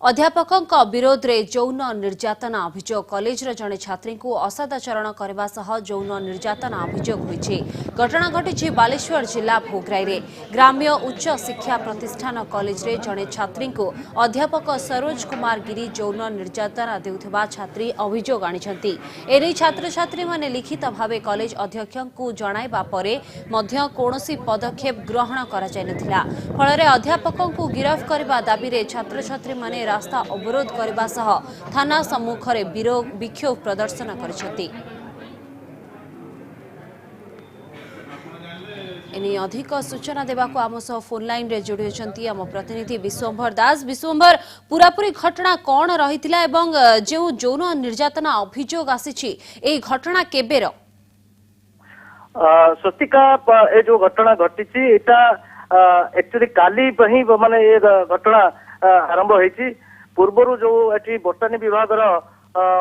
अध्यापकों विरोध में यौन निर्यातना अभियोग कॉलेज जड़े छात्री को असदाचरण करने सह यौन निर्यातना अभियोग होईछि। घटना घटी बालेश्वर जिला भोगराई रे ग्राम्य उच्च शिक्षा प्रतिष्ठान कॉलेज रे जड़े छात्री को अध्यापक सरोज कुमार गिरी यौन निर्यातना देउथिबा छात्री अभियोग आनिछंती। एने छात्र छात्री माने लिखित भावे कॉलेज अध्यक्ष को जणाइबा परे मध्य कोनोसी पदक्षेप ग्रहण करा जाय नथिला। फଳରେ अध्यापकों को गिरफ्त करबा दाबी रे छात्र छात्री माने रास्ता अवरोध करने सह थाना सम्मुख में विक्षोभ प्रदर्शन करिसेंती। एने अधिक सूचना देवाको आम सह फोन लाइन रे जोड़ी होचंती आम प्रतिनिधि विश्वंभर दास। विश्वंभर, पूरापूरी घटना कौन रहिथिला एवं जो यौन निर्यातना अभियोग आसीछि ए घटना केबेर? स्वस्तिका ए जो घटना घटी एटा एक्चुअली काली ही माने ये घटना आरंभ होती। पूर्वर जो एटी बोटानी विभाग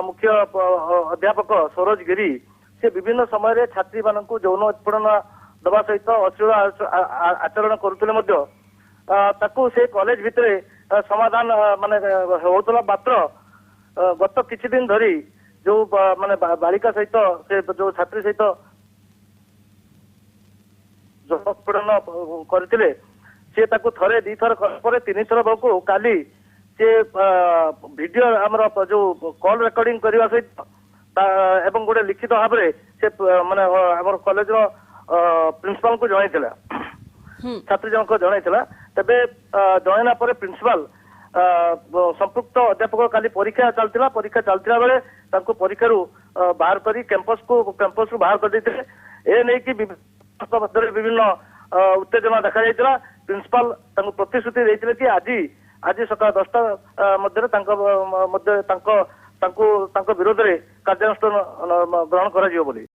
मुख्य अध्यापक सरोज गिरी से विभिन्न समय छात्री मान यौन उत्पीड़न दवा सहित अश्लील आचरण करुले से कॉलेज भितर समाधान माने होतला। मात्र गत किछि दिन धरी जो माने बालिका सहित से जो छात्री सहित यौन उत्पीड़न करथिले से थरे दी थर पर तीन थर बहु काली से वीडियो आमर जो कॉल रेकर्डिंग करने सहित एवं गोटे लिखित भाव से माने आमर कॉलेज प्रिंसिपाल को जनईला। छात्री जनक जनईला। तेबे जनइला पर प्रिंसिपाल संपुक्त अध्यापक काली परीक्षा चलता बेले परीक्षा बाहर कर कैंपस को बाहर कर देते। ए नहीं कि विभिन्न उत्तेजना देखा जाइतिला। प्रिंसिपाल प्रतिश्रुति देइतिले कि आज सकाळ 10टा मध्य विरोध में कार्यानुष्ठान ग्रहण करा जिवो बोली।